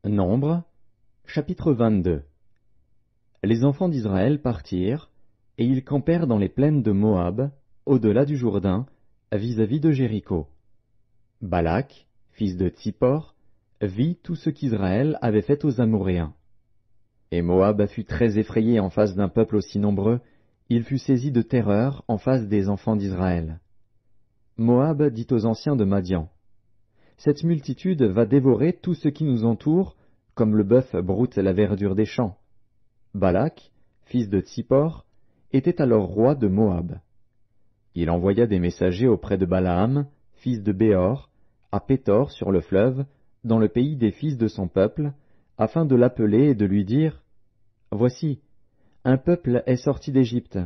Nombre, chapitre 22. Les enfants d'Israël partirent, et ils campèrent dans les plaines de Moab, au-delà du Jourdain, vis-à-vis de Jéricho. Balak, fils de Tsippor, vit tout ce qu'Israël avait fait aux Amoréens. Et Moab fut très effrayé en face d'un peuple aussi nombreux, il fut saisi de terreur en face des enfants d'Israël. Moab dit aux anciens de Madian: Cette multitude va dévorer tout ce qui nous entoure, comme le bœuf broute la verdure des champs. Balak, fils de Tsippor, était alors roi de Moab. Il envoya des messagers auprès de Balaam, fils de Béor, à Pétor sur le fleuve, dans le pays des fils de son peuple, afin de l'appeler et de lui dire: Voici, un peuple est sorti d'Égypte,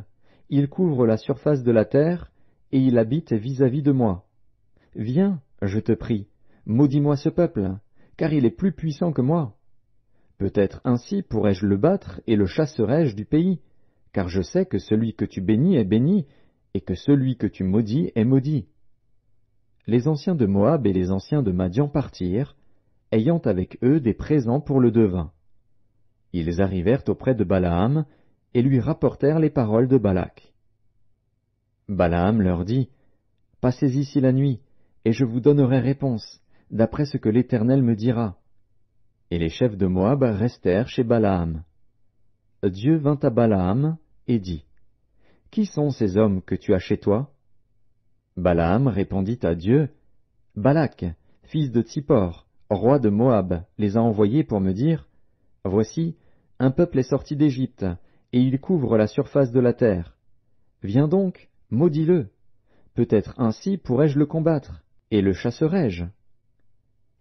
il couvre la surface de la terre, et il habite vis-à-vis de moi. Viens, je te prie, maudis-moi ce peuple, car il est plus puissant que moi. Peut-être ainsi pourrais-je le battre et le chasserai-je du pays, car je sais que celui que tu bénis est béni, et que celui que tu maudis est maudit. Les anciens de Moab et les anciens de Madian partirent, ayant avec eux des présents pour le devin. Ils arrivèrent auprès de Balaam, et lui rapportèrent les paroles de Balak. Balaam leur dit: Passez ici la nuit, et je vous donnerai réponse, d'après ce que l'Éternel me dira. Et les chefs de Moab restèrent chez Balaam. Dieu vint à Balaam et dit: Qui sont ces hommes que tu as chez toi? Balaam répondit à Dieu: Balak, fils de Tsippor, roi de Moab, les a envoyés pour me dire: Voici, un peuple est sorti d'Égypte, et il couvre la surface de la terre. Viens donc, maudis-le. Peut-être ainsi pourrais-je le combattre, et le chasserai-je.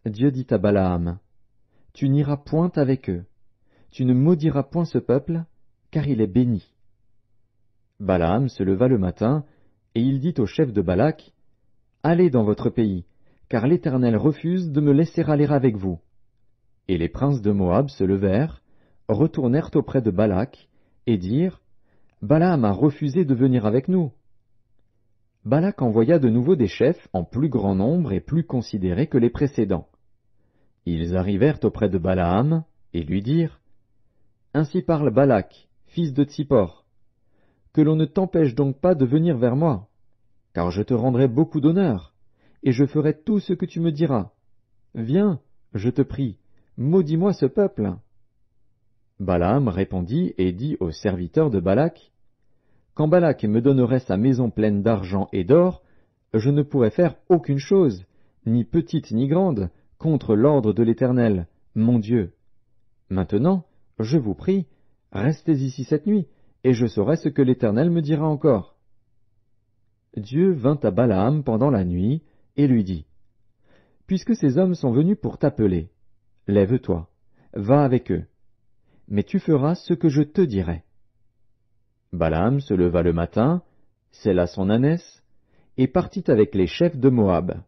Dieu dit à Balaam: Tu n'iras point avec eux. Tu ne maudiras point ce peuple, car il est béni. Balaam se leva le matin, et il dit au chef de Balak: Allez dans votre pays, car l'Éternel refuse de me laisser aller avec vous. Et les princes de Moab se levèrent, retournèrent auprès de Balak, et dirent: Balaam a refusé de venir avec nous. Balak envoya de nouveau des chefs en plus grand nombre et plus considérés que les précédents. Ils arrivèrent auprès de Balaam, et lui dirent: Ainsi parle Balak, fils de Tsippor. Que l'on ne t'empêche donc pas de venir vers moi, car je te rendrai beaucoup d'honneur, et je ferai tout ce que tu me diras. Viens, je te prie, maudis-moi ce peuple. Balaam répondit et dit aux serviteurs de Balak: Quand Balak me donnerait sa maison pleine d'argent et d'or, je ne pourrais faire aucune chose, ni petite ni grande, contre l'ordre de l'Éternel, mon Dieu. Maintenant, je vous prie, restez ici cette nuit, et je saurai ce que l'Éternel me dira encore. Dieu vint à Balaam pendant la nuit, et lui dit: Puisque ces hommes sont venus pour t'appeler, lève-toi, va avec eux, mais tu feras ce que je te dirai. Balaam se leva le matin, sella son ânesse, et partit avec les chefs de Moab.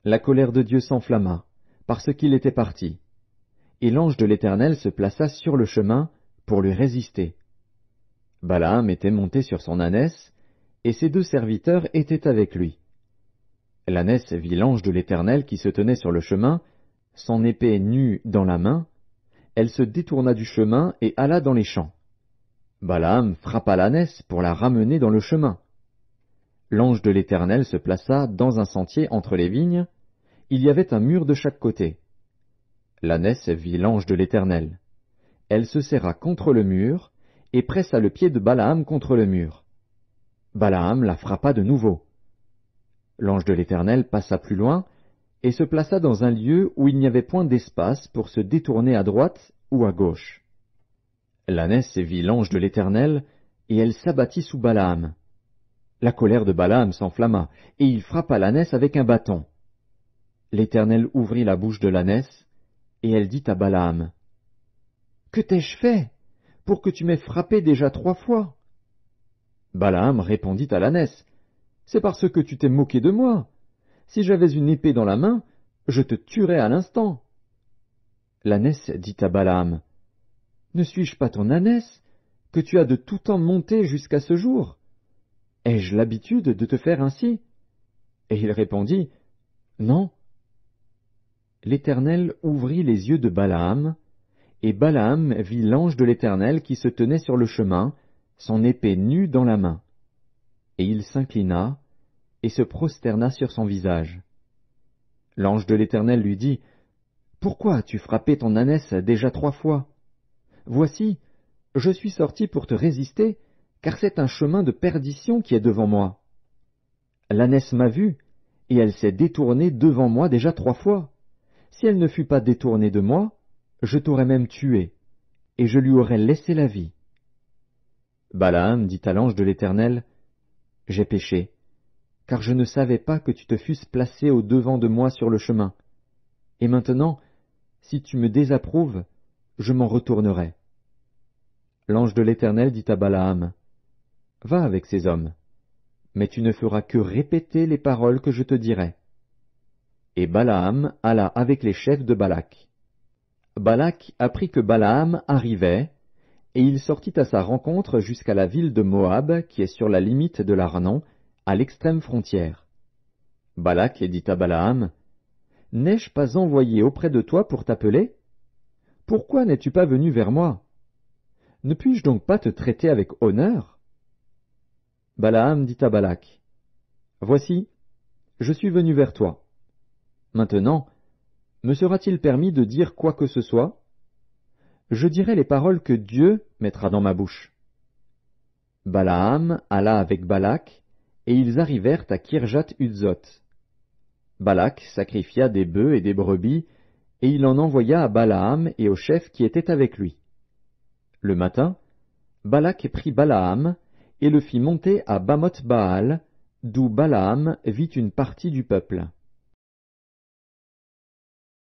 La colère de Dieu s'enflamma, parce qu'il était parti, et l'ange de l'Éternel se plaça sur le chemin pour lui résister. Balaam était monté sur son ânesse, et ses deux serviteurs étaient avec lui. L'ânesse vit l'ange de l'Éternel qui se tenait sur le chemin, son épée nue dans la main. Elle se détourna du chemin et alla dans les champs. Balaam frappa l'ânesse pour la ramener dans le chemin. L'ange de l'Éternel se plaça dans un sentier entre les vignes. Il y avait un mur de chaque côté. L'ânesse vit l'ange de l'Éternel. Elle se serra contre le mur et pressa le pied de Balaam contre le mur. Balaam la frappa de nouveau. L'ange de l'Éternel passa plus loin et se plaça dans un lieu où il n'y avait point d'espace pour se détourner à droite ou à gauche. L'ânesse vit l'ange de l'Éternel, et elle s'abattit sous Balaam. La colère de Balaam s'enflamma, et il frappa l'ânesse avec un bâton. L'Éternel ouvrit la bouche de l'ânesse, et elle dit à Balaam: Que t'ai-je fait, pour que tu m'aies frappé déjà 3 fois? Balaam répondit à l'ânesse: C'est parce que tu t'es moqué de moi. Si j'avais une épée dans la main, je te tuerais à l'instant. L'ânesse dit à Balaam: Ne suis-je pas ton ânesse, que tu as de tout temps monté jusqu'à ce jour? Ai-je l'habitude de te faire ainsi? Et il répondit: Non. l'Éternel ouvrit les yeux de Balaam, et Balaam vit l'ange de l'Éternel qui se tenait sur le chemin, son épée nue dans la main. Et il s'inclina, et se prosterna sur son visage. L'ange de l'Éternel lui dit, « Pourquoi as-tu frappé ton ânesse déjà 3 fois? Voici, je suis sorti pour te résister, car c'est un chemin de perdition qui est devant moi. L'ânesse m'a vu, et elle s'est détournée devant moi déjà 3 fois. Si elle ne fût pas détournée de moi, je t'aurais même tué, et je lui aurais laissé la vie. » Balaam dit à l'ange de l'Éternel, « J'ai péché, car je ne savais pas que tu te fusses placé au-devant de moi sur le chemin. Et maintenant, si tu me désapprouves, je m'en retournerai. » L'ange de l'Éternel dit à Balaam, « Va avec ces hommes, mais tu ne feras que répéter les paroles que je te dirai. » Et Balaam alla avec les chefs de Balak. Balak apprit que Balaam arrivait, et il sortit à sa rencontre jusqu'à la ville de Moab, qui est sur la limite de l'Arnon, à l'extrême frontière. Balak dit à Balaam, « N'ai-je pas envoyé auprès de toi pour t'appeler? Pourquoi n'es-tu pas venu vers moi? Ne puis-je donc pas te traiter avec honneur? » Balaam dit à Balak, « Voici, je suis venu vers toi. Maintenant, me sera-t-il permis de dire quoi que ce soit? Je dirai les paroles que Dieu mettra dans ma bouche. » Balaam alla avec Balak, et ils arrivèrent à Kirjath-Uzzot. Balak sacrifia des bœufs et des brebis, et il en envoya à Balaam et aux chefs qui étaient avec lui. Le matin, Balak prit Balaam et le fit monter à Bamoth-Baal, d'où Balaam vit une partie du peuple.